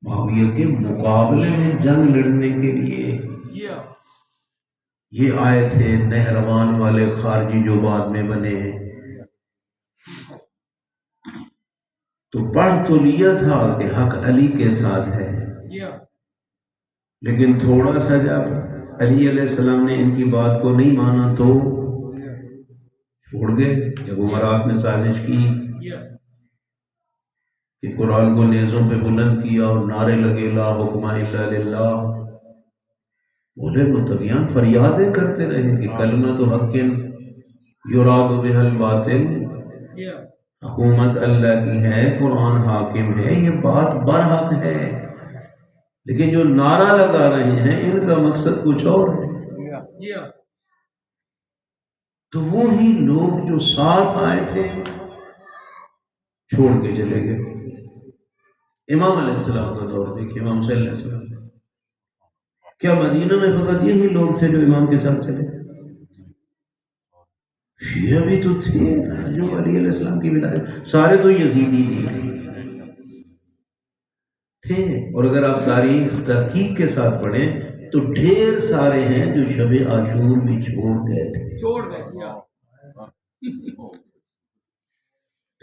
معاویہ کے مقابلے میں جنگ لڑنے کے لیے یہ آئے تھے نہروان والے خارجی جو بعد میں بنے، تو پڑھ تو لیا تھا کہ حق علی کے ساتھ ہے، لیکن تھوڑا سا جب علی علیہ السلام نے ان کی بات کو نہیں مانا تو چھوڑ گئے۔ جب عمراء نے سازش کی کہ قرآن کو نیزوں پہ بلند کیا اور نعرے لگے لا حکم الا للہ، بولے متقیان فریادیں کرتے رہے کہ کلمۃ حق یراد بها الباطل، حکومت اللہ کی ہے، قرآن حاکم ہے، یہ بات برحق ہے، لیکن جو نعرہ لگا رہے ہیں ان کا مقصد کچھ اور ہے۔ تو وہی لوگ جو ساتھ آئے تھے چھوڑ کے چلے گئے۔ امام علیہ السلام کا دور دیکھیے، امام صلی اللہ علیہ وسلم، کیا مدینہ میں فقط یہی لوگ تھے جو امام کے ساتھ چلے؟ شیعہ بھی تو تھے جو علی علیہ السلام کی ولایت، سارے تو یزیدی نہیں تھے۔ اور اگر آپ تاریخ تحقیق کے ساتھ پڑھیں تو ڈھیر سارے ہیں جو شب عاشور بھی چھوڑ گئے تھے۔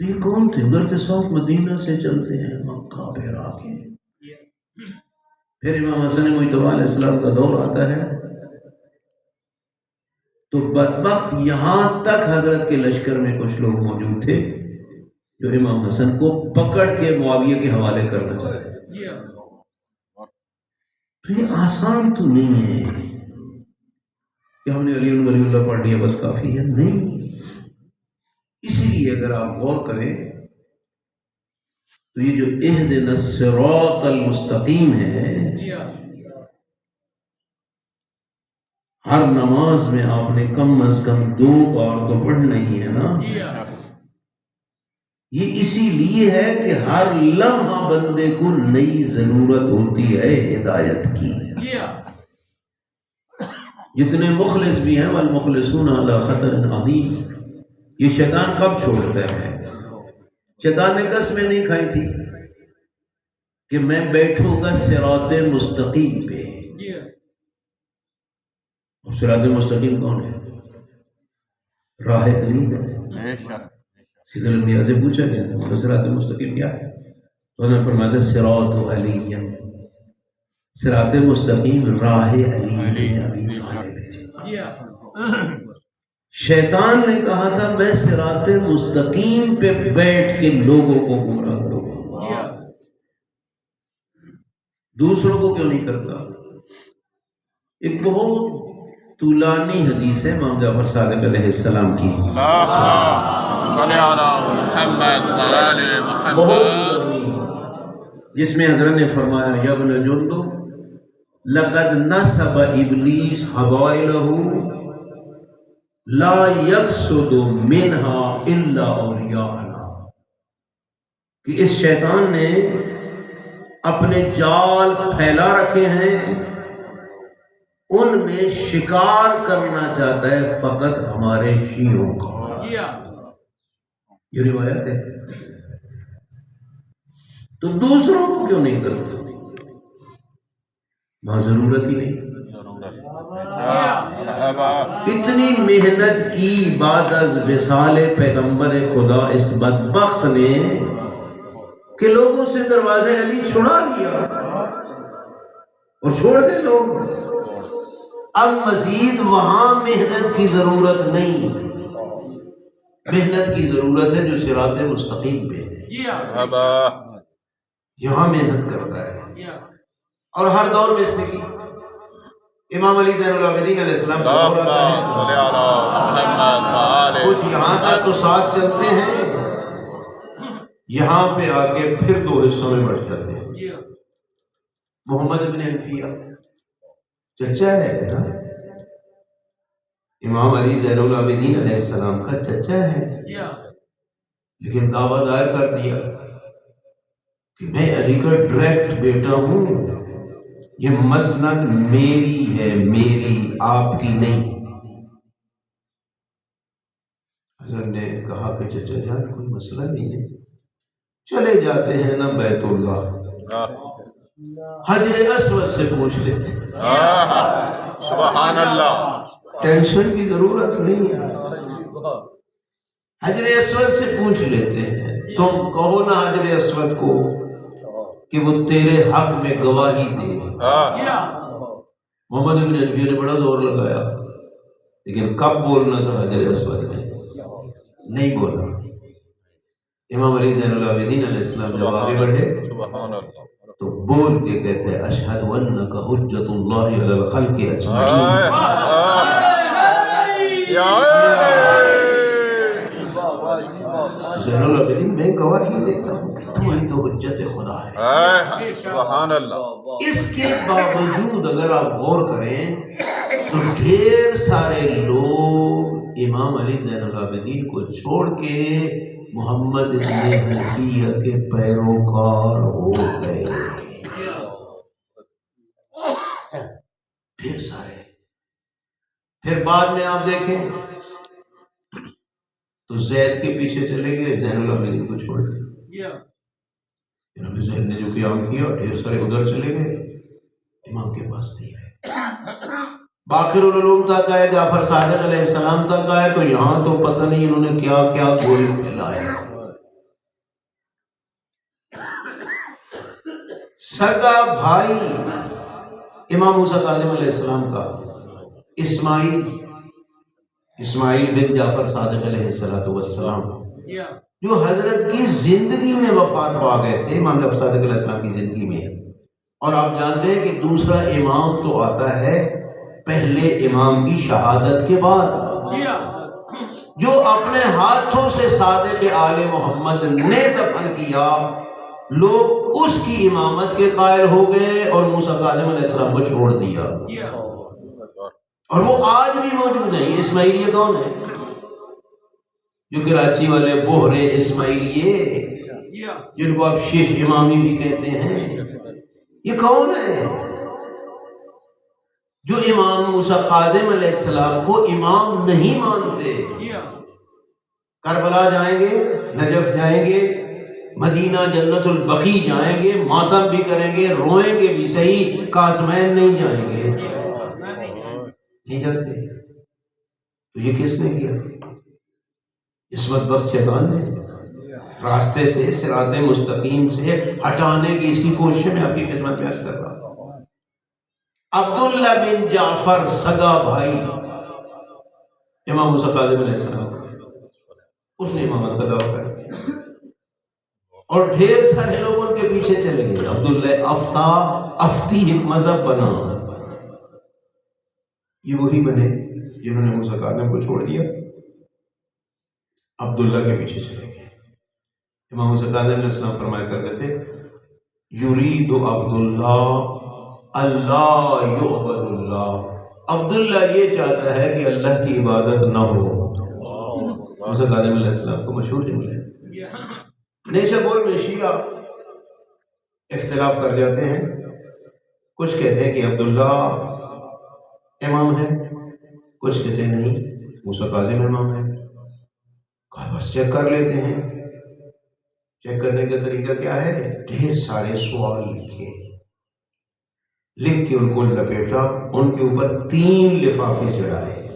تو یہ کون تھے؟ ادھر سے صاف مدینہ سے چلتے ہیں مکہ پھر آگے، پھر امام حسن مجتبی علیہ السلام کا دور آتا ہے تو بدبخت یہاں تک حضرت کے لشکر میں کچھ لوگ موجود تھے جو امام حسن کو پکڑ کے معاویہ کے حوالے کرنا چاہتے تھے۔ تو یہ آسان تو نہیں ہے کہ ہم نے علی ولی اللہ پڑھ لیا بس کافی ہے، نہیں۔ اسی لیے اگر آپ غور کریں تو یہ جو اہدنا الصراط المستقیم ہے، ہر نماز میں آپ نے کم از کم 2 بار تو پڑھنا ہی ہے نا۔ یہ اسی لیے ہے کہ ہر لمحہ بندے کو نئی ضرورت ہوتی ہے ہدایت کی۔ جتنے مخلص بھی ہیں والمخلصون علی خطر عظیم، یہ شیطان کب چھوڑتا ہے؟ شیطان نے قسمیں نہیں کھائی تھی کہ میں بیٹھوں گا صراط مستقیم پہ، اور صراط مستقیم کون ہے؟ راہ علی ہے۔ سید الانبیاء سے پوچھا گیا تھا صراط مستقیم کیا ہے، تو انہوں نے فرمایا تھا صراط علی، صراط مستقیم راہ علی ابی طالب ہے۔ شیطان نے کہا تھا میں صراط مستقیم پہ بیٹھ کے لوگوں کو گمراہ کروں گا، دوسروں کو کیوں نہیں کرتا؟ ایک بہت طولانی حدیث ہے امام جعفر صادق علیہ السلام کی، جس میں حضرت نے فرمایا یا ابن جندب لقد نصب ابلیس حبائلہ لا یقصد منها الا اولیاءنا، کہ اس شیطان نے اپنے جال پھیلا رکھے ہیں، ان میں شکار کرنا چاہتا ہے فقط ہمارے شیعوں کا۔ یہ روایت ہے۔ تو دوسروں کو کیوں نہیں کرتا؟ وہاں ضرورت ہی نہیں۔ اتنی محنت کی بعد از وصال پیغمبر خدا اس بدبخت نے کہ لوگوں سے دروازے علی چھڑا لیا اور چھوڑ دے لوگ۔ اب مزید وہاں محنت کی ضرورت نہیں، محنت کی ضرورت ہے جو صراط مستقیم پہ ہے، یہاں محنت کرتا ہے۔ اور ہر دور میں اس نے کی۔ امام علی زین العابدین علیہ السلام کا دور آتا ہے، کچھ یہاں تک تو ساتھ چلتے ہیں، یہاں پہ آ کے پھر 2 حصوں میں بٹ جاتے ہیں۔ محمد ابن حنفیہ چچا ہے نا، امام علی زین العابدین علیہ السلام کا چچا ہے، لیکن دعویٰ دائر کر دیا کہ میں علی کا ڈائریکٹ بیٹا ہوں، یہ مسند میری ہے، میری، آپ کی نہیں۔ حضرت نے کہا کہ چچا جان کوئی مسئلہ نہیں ہے، چلے جاتے ہیں نا بیت اللہ، حجر اسود سے پوچھ لیتے. سبحان اللہ. ٹینشن کی ضرورت نہیں ہے. حجر اسود سے پوچھ لیتے ہیں. تم کہو نا حجر اسود کو کہ وہ تیرے حق میں گواہی دے. محمد بن حنفیہ نے بڑا زور لگایا، لیکن کب بولنا تھا حجر اسود نے؟ نہیں بولا. امام علی زین العابدین علیہ السلام جب آگے بڑھے تو بول کے کہتے ہیں اشہد انک حجت اللہ علی الخلق اجمعین. زین العابدین میں گواہی دیتا ہوں کہ تو ہی تو حجت خدا ہے. سبحان اللہ. اس کے باوجود اگر آپ غور کریں تو ڈھیر سارے لوگ امام علی زین العابدین کو چھوڑ کے محمد ابن حنفیہ کے پیروکار ہو گئے. ڈھیر سارے. پھر بعد میں آپ دیکھیں تو زید کے پیچھے چلے گئے، زین العابدین کو چھوڑ دیا. امام زید نے جو قیام کیا ڈھیر سارے ادھر چلے گئے، امام کے پاس نہیں رہے. باقر العلوم تک آئے، جعفر صادق علیہ السلام تک آئے تو یہاں تو پتہ نہیں انہوں نے کیا کیا گول پھیلائے. سگا بھائی امام موسیٰ کاظم علیہ السلام کا اسماعیل بن جعفر صادق علیہ السلام، جو حضرت کی زندگی میں وفات پا گئے تھے، امام جعفر صادق علیہ السلام کی زندگی میں. اور آپ جانتے ہیں کہ دوسرا امام تو آتا ہے پہلے امام کی شہادت کے بعد، جو اپنے ہاتھوں سے صادق آل محمد نے دفن کیا. لوگ اس کی امامت کے قائل ہو گئے اور موسیٰ کاظم علیہ السلام کو چھوڑ دیا. اور وہ آج بھی موجود ہیں. یہ اسماعیلیہ کون ہے؟ جو کراچی والے بوہرے اسماعیلیہ جن کو آپ شیخ امامی بھی کہتے ہیں، یہ کون ہے جو امام موسیٰ کاظم علیہ السلام کو امام نہیں مانتے؟ کربلا جائیں گے، نجف جائیں گے، مدینہ جنت البقیع جائیں گے، ماتم بھی کریں گے، روئیں گے بھی صحیح، کاظمین نہیں جائیں گے. نہیں جاتے. تو یہ کس نے کیا؟ عصمت بخش شیطان نے راستے سے، صراط مستقیم سے ہٹانے کی اس کی کوشش میں آپ کی خدمت میں عرض کر رہا ہوں. عبداللہ بن جعفر سگا بھائی امام موسیٰ کاظم علیہ السلام کا، اس نے امامت کا دعویٰ کر دیا اور ڈھیر سارے لوگ ان کے پیچھے چلے گئے. عبداللہ افتی ایک مذہب بنا. یہ وہی بنے جنہوں نے موسیٰ کاظم کو چھوڑ دیا، عبداللہ کے پیچھے چلے گئے. امام موسیٰ کاظم علیہ السلام فرمایا کرتے تھے یرید عبداللہ اللہ یعبد اللہ. عبداللہ یہ چاہتا ہے کہ اللہ کی عبادت نہ ہو. موسیٰ کاظم علیہ السلام کو مشہور جملہ ہے. نیشابور میں شیعہ اختلاف کر جاتے ہیں. کچھ کہتے ہیں کہ عبداللہ امام ہے، کچھ کہتے ہیں نہیں موسیٰ کاظم امام ہے. کہا بس چیک کر لیتے ہیں. چیک کرنے کا طریقہ کیا ہے؟ ڈھیر سارے سوال لکھ کے ان کو لپیٹا، ان کے اوپر 3 لفافے چڑھائے،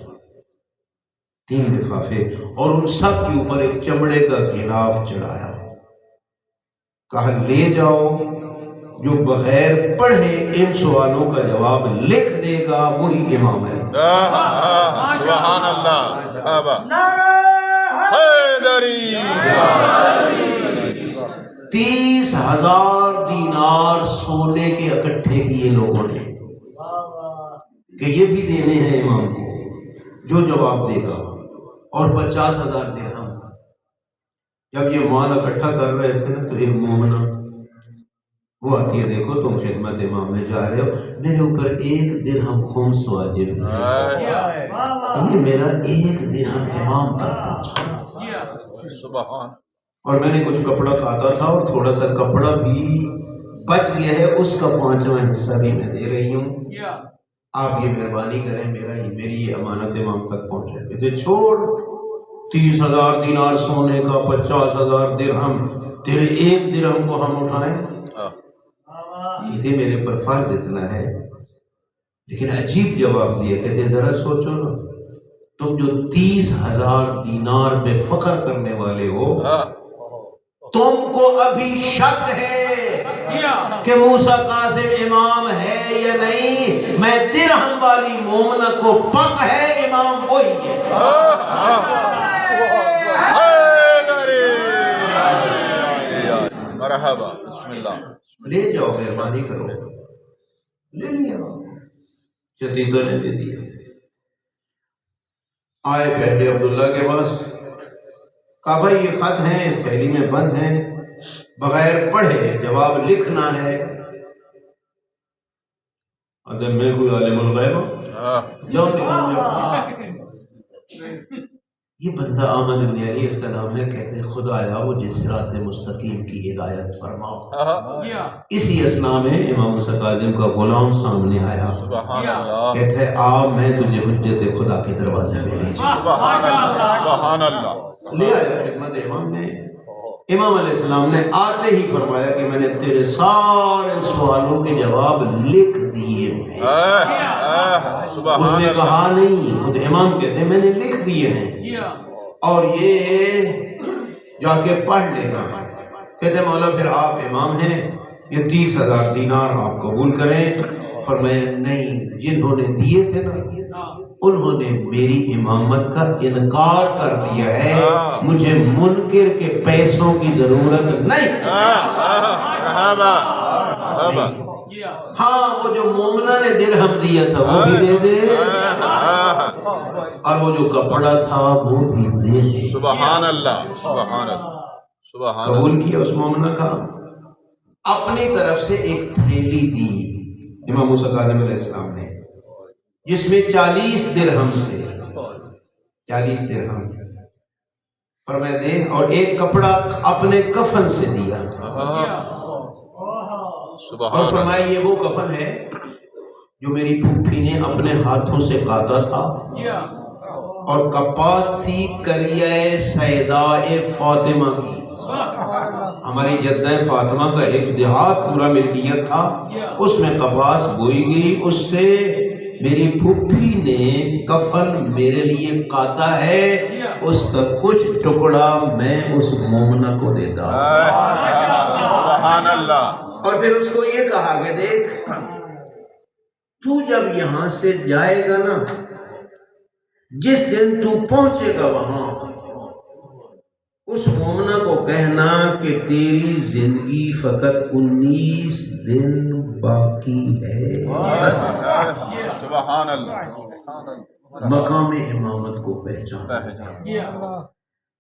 3 لفافے، اور ان سب کے اوپر ایک چمڑے کا غلاف چڑھایا. کہا لے جاؤ، جو بغیر پڑھے ان سوالوں کا جواب لکھ دے گا وہی امام ہے. سبحان اللہ. 30,000 دینار سونے کے اکٹھے کیے لوگوں نے کہ یہ بھی دینے ہیں امام کو جو جواب دے گا، اور 50,000 درہم. جب یہ مال اکٹھا کر رہے تھے نا تو ایک مومنہ وہ آتی ہے، دیکھو تم خدمت امام میں جا رہے ہو، میرے اوپر 1 درہم خمس واجب ہے، یہ میرا 1 درہم امام تک پہنچا. سبحان. اور میں نے کچھ کپڑا کاتا تھا اور تھوڑا سا کپڑا بھی بچ گیا ہے، اس کا 5واں حصہ بھی میں دے رہی ہوں. آپ یہ مہربانی کریں میری یہ امانت امام تک پہنچے. کہتے چھوڑ، 30,000 دینار سونے کا، 50,000 درہم، تیرے 1 درہم کو ہم اٹھائیں. کہتے میرے پر فرض اتنا ہے، لیکن عجیب جواب دیا، کہتے ذرا سوچو نا، تم جو 30,000 دینار میں فخر کرنے والے ہو، تم کو ابھی شک ہے کہ موسیٰ کاظم امام ہے یا نہیں؟ میں درہم والی مومنہ کو پک ہے امام وہی ہے۔ مرحبا، بسم اللہ۔ لے جاؤ، مہربانی کرو، لے لیا، شتیتوں نے دے دیا۔ آئے پہلے عبداللہ کے پاس، کہا بھائی یہ خط ہیں، اس تھیلی میں بند ہیں، بغیر پڑھے جواب لکھنا ہے۔ اگر میں کوئی عالم الغیب ہوں، جاؤ لکھوں۔ یہ بندہ احمد بن علی اس کا نام ہے، کہتے ہیں خدایا مجھے صراط مستقیم کی ہدایت فرماؤ۔ اسی اثناء میں امام موسیٰ کاظم کا غلام سامنے آیا، کہتے ہیں آ میں تجھے حجت خدا کے دروازے میں لے جاؤں۔ سبحان اللہ۔ لے آیا خدمت امام نے۔ امام علیہ السلام نے آتے ہی فرمایا کہ میں نے تیرے سارے سوالوں کے جواب لکھ دیے ہیں۔ اس نے کہا نہیں، خود امام کہتے ہیں میں نے لکھ دیے ہیں اور یہ جا کے پڑھ لینا۔ کہتے ہیں مولا پھر آپ امام ہیں، یہ 30,000 دینار آپ قبول کریں؟ فرمایا نہیں، جنہوں نے دیے تھے نا انہوں نے میری امامت کا انکار کر دیا ہے، مجھے منکر کے پیسوں کی ضرورت نہیں۔ ہاں وہ جو مومنہ نے درہم دیا تھا وہ بھی دے دے، اور وہ جو کپڑا تھا وہ بھی دے دے۔ سبحان اللہ، سبحان اللہ، سبحان اللہ۔ قبول کیا اس مومنہ کا، اپنی طرف سے ایک تھیلی دی امام موسیٰ کاظم علیہ السلام نے، جس میں 40 درہم تھے، 40 درہم فرمایا دے، اور ایک کپڑا اپنے کفن سے دیا، اور فرمایا یہ وہ کفن ہے جو میری پھوپھی نے اپنے ہاتھوں سے کاتا تھا، اور کپاس تھی کریہ سیدائے فاطمہ کی، ہماری جدہ فاطمہ کا ایک دیہات پورا ملکیت تھا، اس میں کپاس بوئی گئی، اس سے میری پھوپھی نے کفن میرے لیے کاتا ہے، اس کا کچھ ٹکڑا میں اس مومنہ کو دیتا ہوں۔ سبحان اللہ۔ اور پھر اس کو یہ کہا کہ دیکھ تو جب یہاں سے جائے گا نا، جس دن تو پہنچے گا وہاں، اس مومنہ کو کہنا کہ تیری زندگی فقط 19 دن باقی ہے۔ سبحان اللہ۔ مقام امامت کو پہچان،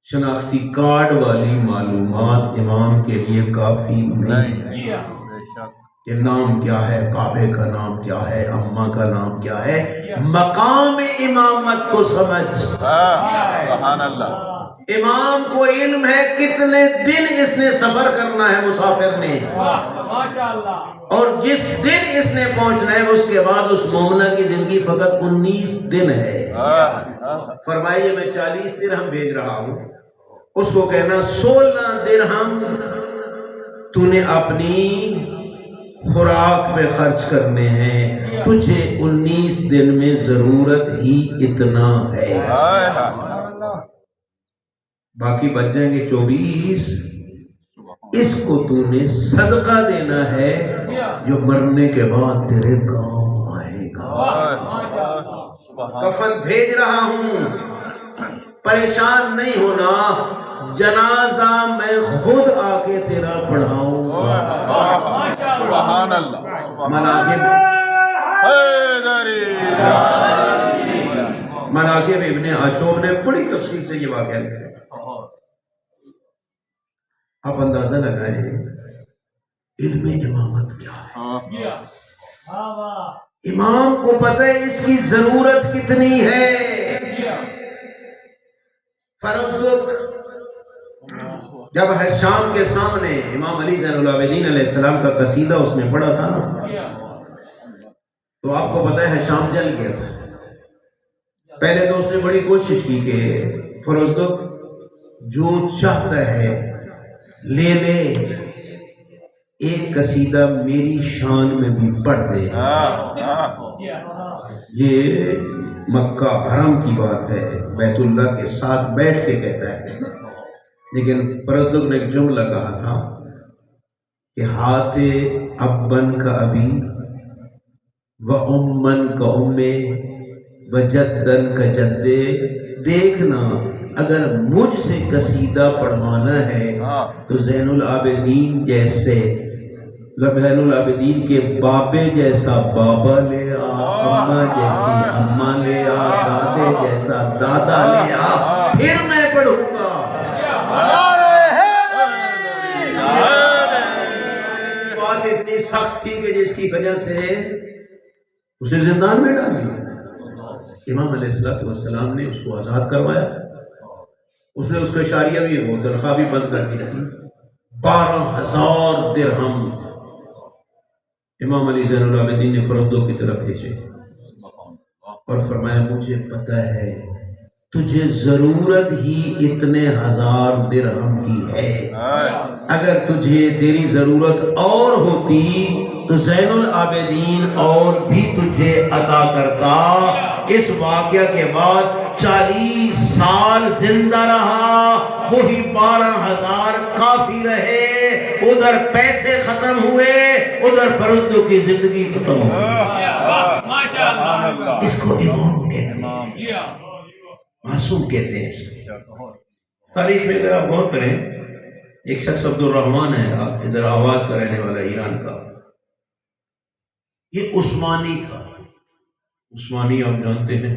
شناختی کارڈ والی معلومات امام کے لیے کافی نہیں، کہ نام کیا ہے، کعبے کا نام کیا ہے، اماں کا نام کیا ہے، مقام امامت کو سمجھ۔ سبحان اللہ۔ امام کو علم ہے کتنے دن اس نے سفر کرنا ہے مسافر نے، اور جس دن اس نے پہنچنا ہے اس کے بعد اس مومنہ کی زندگی فقط 19 دن ہے۔ فرمائیے میں 40 درہم بھیج رہا ہوں، اس کو کہنا 16 درہم تو نے اپنی خوراک میں خرچ کرنے ہیں، تجھے 19 دن میں ضرورت ہی اتنا ہے، باقی بچ جائیں گے 24، اس کو تو نے صدقہ دینا ہے جو مرنے کے بعد تیرے کام آئے گا۔ کفن بھیج رہا ہوں، پریشان نہیں ہونا، جنازہ میں خود آ کے تیرا پڑھاؤں گا۔ سبحان اللہ۔ مناقب ابن عاشوب نے بڑی تفصیل سے یہ واقعہ لکھا ہے۔ آپ اندازہ لگائیں علم امامت کیا ہے، امام کو پتہ ہے اس کی ضرورت کتنی ہے۔ فرض لوگ جب حشام کے سامنے امام علی زین العابدین علیہ السلام کا قصیدہ اس نے پڑھا تھا نا، تو آپ کو پتہ ہے حشام جل گیا تھا۔ پہلے تو اس نے بڑی کوشش کی کہ فروزدق جو چاہتا ہے لے لے، ایک قصیدہ میری شان میں بھی پڑھ دے. یہ مکہ حرم کی بات ہے، بیت اللہ کے ساتھ بیٹھ کے کہتا ہے. لیکن پرستوں نے ایک جملہ کہا تھا کہ ہاتھ ابن کا ابی و امن کا امے و جدن کا جدے. دیکھنا اگر مجھ سے قصیدہ پڑھوانا ہے تو زین العابدین جیسے، زین العابدین کے بابے جیسا بابا لے آ، اماں جیسی اماں لے آ، دادے جیسا دادا لے آ، پھر میں پڑھوں گا. بات اتنی سخت تھی کہ جس کی وجہ سے اسے زندان میں ڈال دیا. امام علیہ السلام نے اس کو آزاد کروایا. اس نے اس کا اشاریہ بھی، وہ تنخواہ بھی بند کر دی رکھی. 12,000 درہم امام علی زین العابدین نے فرزدوں کی طرف بھیجے اور فرمایا مجھے پتہ ہے تجھے ضرورت ہی اتنے 1000 درہم کی ہے، اگر تجھے تیری ضرورت اور ہوتی تو زین العابدین اور بھی تجھے عطا کرتا. اس واقعہ کے بعد 40 سال زندہ رہا، وہی 12,000 کافی رہے. ادھر پیسے ختم ہوئے، ادھر فرزدوں کی زندگی ختم ہوئی. اس کو امام کہتے ہیں، معصوم کہتے ہیں. اس کو تاریخ میں اگر آپ غور کریں، ایک شخص عبد الرحمن ہے، ادھر آواز کا رہنے والا ایران کا، یہ عثمانی تھا. عثمانی آپ جانتے ہیں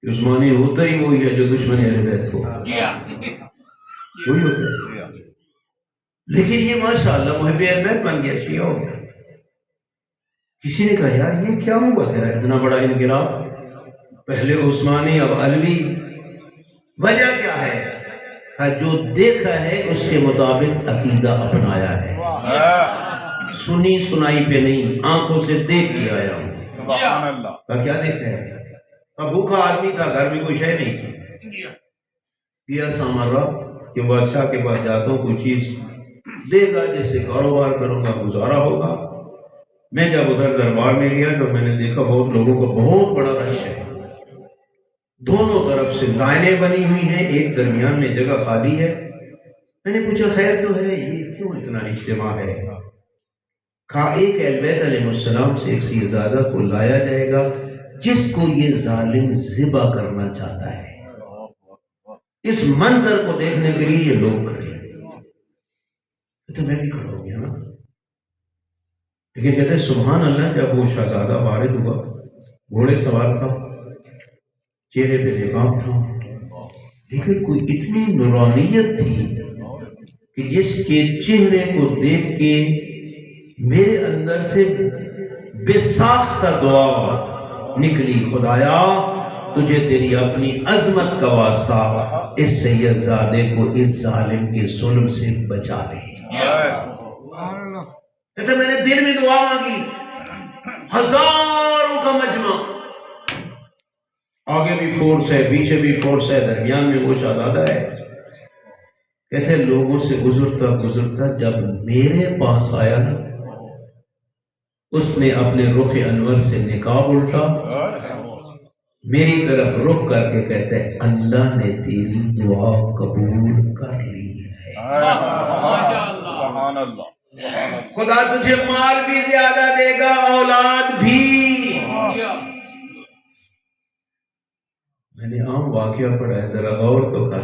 کہ عثمانی ہوتا ہی وہی ہے جو دشمن اہل بیت ہو، وہی ہوتا ہے. لیکن یہ ماشاءاللہ محب اہل بیت بن گیا، شیعہ ہو گیا. کسی نے کہا یار یہ کیا ہوا تیرا اتنا بڑا انقلاب، پہلے عثمانی اب علوی، وجہ کیا ہے؟ جو دیکھا ہے اس کے مطابق عقیدہ اپنایا ہے. سنی سنائی پہ نہیں، آنکھوں سے دیکھ کے آیا ہوں. کیا دیکھا ہے؟ بھوکا آدمی تھا، گھر میں کوئی شے نہیں تھی. کیا سامرا کہ بادشاہ کے پاس جاتا ہوں، کوئی چیز دے گا جس سے کاروبار کروں گا، گزارا ہوگا. میں جب ادھر دربار میں گیا تو میں نے دیکھا بہت لوگوں کا بہت بڑا رش ہے، دونوں طرف سے لائنیں بنی ہوئی ہیں، ایک درمیان میں جگہ خالی ہے. میں نے پوچھا خیر تو ہے، یہ کیوں اتنا اجتماع ہے؟ کہا ایک اہل بیت علیہ السلام سے ایک شہزادہ کو لایا جائے گا جس کو یہ ظالم ذبح کرنا چاہتا ہے. اس منظر کو دیکھنے کے لیے یہ لوگ کھڑے، تو میں بھی کھڑا ہو گیا نا. لیکن کہتے ہیں سبحان اللہ، جب وہ شہزادہ وارد ہوا، گھوڑے سوار تھا، چہرے پہ نقاب تھا، لیکن کوئی اتنی نورانیت تھی کہ جس کے چہرے کو دیکھ کے میرے اندر سے بے ساختہ دعا نکلی، خدایا تجھے تیری اپنی عظمت کا واسطہ اس سید زادے کو اس ظالم کے ظلم سے بچا دے. کہتے میں نے دل میں دعا مانگی، ہزاروں کا مجمع، آگے بھی فورس ہے، پیچھے بھی فورس ہے، درمیان میں وہ شہزادہ ہے. کہتے لوگوں سے گزرتا گزرتا جب میرے پاس آیا نا، اس نے اپنے رخ انور سے نقاب الٹا، میری طرف رخ کر کے کہتے ہیں اللہ نے تیری دعا قبول کر لی ہے. خدا تجھے مال بھی زیادہ دے گا، اولاد بھی. میں نے عام واقعہ پڑھا ہے، ذرا غور تو کر.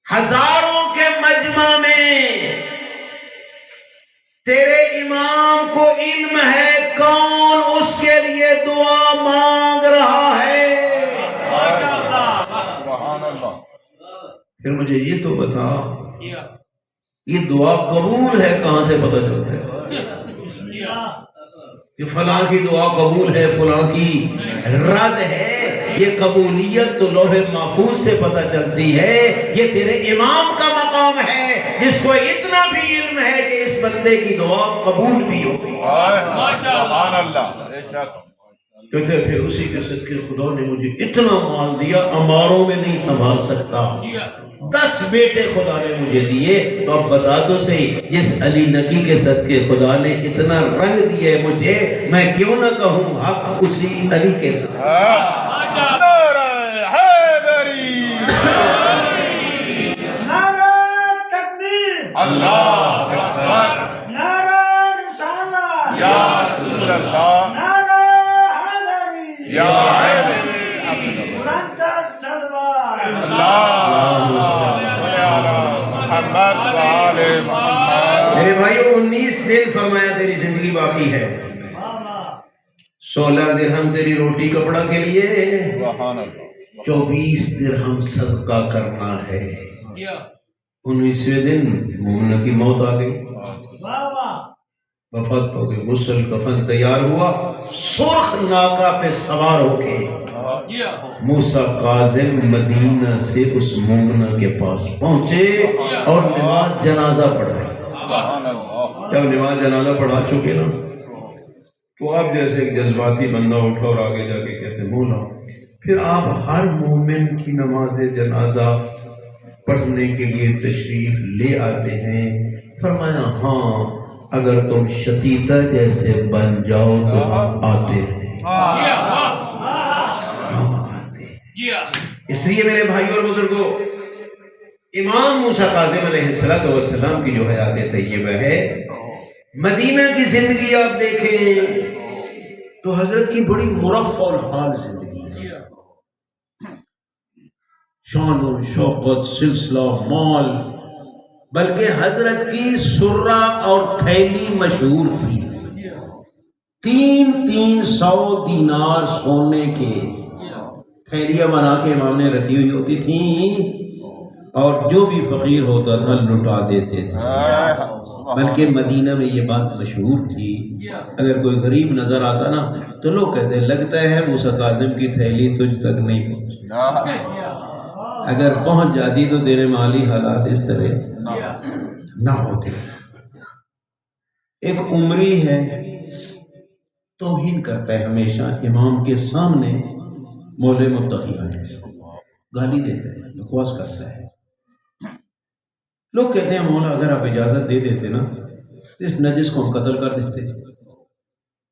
ہزاروں کے مجمع میں تیرے امام کو علم ہے کون اس کے لیے دعا مانگ رہا ہے. پھر مجھے یہ تو بتا، یہ دعا قبول ہے کہاں سے پتہ چلتا ہے کہ فلاں کی دعا قبول ہے، فلاں کی رد ہے؟ یہ قبولیت تو لوح محفوظ سے پتہ چلتی ہے. یہ تیرے امام کا مقام ہے جس کو اتنا بھی علم ہے کہ اس بندے کی دعا قبول بھی ہوگی. سبحان اللہ. کہتے پھر اسی کے صدقے خدا نے مجھے اتنا مال دیا، اماروں میں نہیں سنبھال سکتا. 10 بیٹے خدا نے مجھے دیے، تو اب بتا تو صحیح، جس علی نقی کے صدقے خدا نے اتنا رنگ دیے مجھے، میں کیوں نہ کہوں حق اسی علی کے ساتھ۔ اللہ اکبر، نعرہ رسالہ، یا رسول اللہ، نعرہ حیدری، یا حیدری، بلند تلوار، اللہ صلی علی محمد و آل محمد۔ میرے بھائیو 19 دن فرمایا تیری زندگی باقی ہے، 16 درہم تیری روٹی کپڑا کے لیے، سبحان اللہ، 24 درہم صدقہ کرنا ہے۔ 19ویں دن مومنہ کی موت آ گئی، وفات ہو گئی، غسل کفن تیار ہوا، سرخ ناکا پہ سوار ہو کے موسیٰ کاظم مدینہ سے اس مومنہ کے پاس پہنچے اور نماز جنازہ پڑھائی۔ سبحان اللہ، جب نماز جنازہ پڑھا چکے نا، تو آپ جیسے ایک جذباتی بندہ اٹھا اور آگے جا کے کہتے مولا پھر آپ ہر مومن کی نماز جنازہ پڑھنے کے لیے تشریف لے آتے ہیں؟ فرمایا ہاں، اگر تم شتیتا جیسے بن جاؤ تو ہم آتے ہیں، ہم آتے ہیں۔ اس لیے میرے بھائی اور بزرگوں، امام موسیٰ کاظم علیہ السلام کی جو حیات طیبہ ہے، مدینہ کی زندگی آپ دیکھیں تو حضرت کی بڑی مرفع الحال زندگی ہے، شان و شوقت، سلسلہ مال، بلکہ حضرت کی سرہ اور تھیلی مشہور تھی، 300 دینار سونے کے تھیلیاں بنا کے امام نے رکھی ہوئی ہوتی تھیں، اور جو بھی فقیر ہوتا تھا لٹا دیتے تھے۔ بلکہ مدینہ میں یہ بات مشہور تھی، اگر کوئی غریب نظر آتا نا تو لوگ کہتے ہیں لگتا ہے موسیٰ کاظم کی تھیلی تجھ تک نہیں پہنچی، اگر پہنچ جاتی تو تیرے مالی حالات اس طرح نہ ہوتے۔ ایک عمری ہے، توہین کرتا ہے ہمیشہ امام کے سامنے، مولے متقیان گالی دیتا ہے، بکواس کرتا ہے۔ لوگ کہتے ہیں مولا اگر آپ اجازت دے دیتے نا اس نجس کو ہم قتل کر دیتے،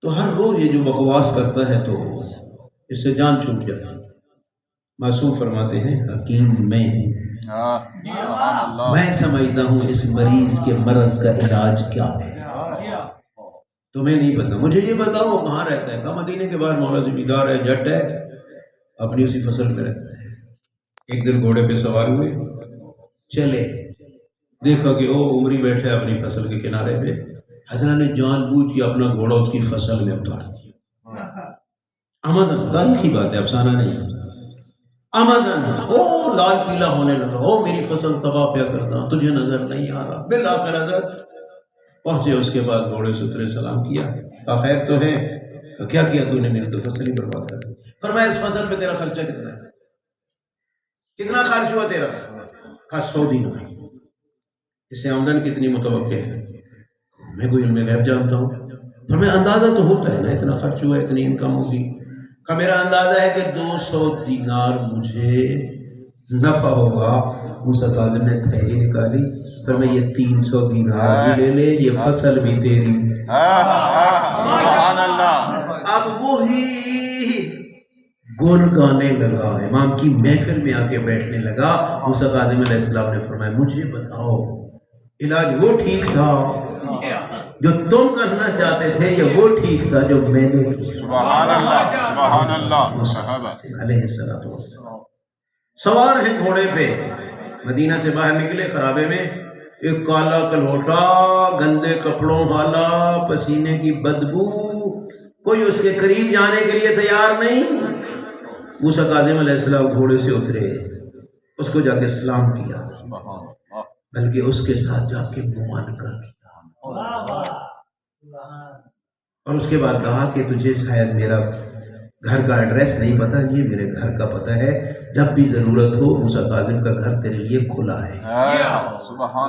تو ہر روز یہ جو بکواس کرتا ہے تو اس سے جان چھوٹ جاتی۔ معصوم فرماتے ہیں حکیم میں میں سمجھتا ہوں اس مریض کے مرض کا علاج کیا ہے، تمہیں نہیں پتا، مجھے یہ بتاؤ وہ کہاں رہتا ہے؟ کہا مدینے کے بعد مولا زمیندار ہے، جٹ ہے، اپنی اسی فصل میں رہتا ہے۔ ایک دن گھوڑے پہ سوار ہوئے، چلے، دیکھا کہ وہ عمری بیٹھے اپنی فصل کے کنارے پہ، حضرت نے جان بوجھ کے اپنا گھوڑا اس کی فصل میں اتار دیا، آمدن، تاریخی بات ہے، افسانہ نہیں ہے، آمدن او لال پیلا ہونے لگا، او میری فصل تباہ پیا کرتا، تجھے نظر نہیں آ رہا۔ بالآخر حضرت پہنچے، اس کے بعد گھوڑے سے اترے، سلام کیا، کہا خیر تو ہے؟ کیا کیا تو نے؟ میری تو فصل ہی برباد کر دی۔ فرمایا اس فصل پہ تیرا خرچہ کتنا ہے؟ کتنا خرچ ہوا تیرا؟ کہا 100 دینار۔ اس سے آمدن کتنی متوقع ہے؟ میں کوئی علم غیب جانتا ہوں؟ فرمایا اندازہ تو ہوتا ہے نا، اتنا خرچ ہوا، اتنی انکم ہوگی۔ کہ میرا اندازہ ہے کہ 200 دینار مجھے نفع ہوگا۔ موسیٰ کاظم نے تھیلی نکالی، پھر میں یہ 300 دینار بھی لے لے، یہ فصل بھی تیری۔ سبحان اللہ۔ اب وہی گل گانے لگا، امام کی محفل میں آ کے بیٹھنے لگا۔ موسیٰ کاظم علیہ السلام نے فرمایا مجھے بتاؤ علاج وہ ٹھیک تھا جو تم کرنا چاہتے تھے یا وہ ٹھیک تھا جو میں نے کیا؟ سبحان اللہ، سبحان اللہ۔ صحابہ علیہ السلام سوار ہیں گھوڑے پہ، مدینہ سے باہر نکلے، خرابے میں ایک کالا کلوٹا، گندے کپڑوں والا، پسینے کی بدبو، کوئی اس کے قریب جانے کے لیے تیار نہیں۔ موسیٰ کاظم علیہ السلام گھوڑے سے اترے، اس کو جا کے سلام کیا، بلکہ اس کے ساتھ جا کے معانقہ کیا، اور اس کے بعد کہا کہ تجھے شاید میرا گھر کا ایڈریس نہیں پتا، یہ میرے گھر کا پتہ ہے، جب بھی ضرورت ہو موسیٰ کاظم کا گھر تیرے لیے کھلا ہے۔ سبحان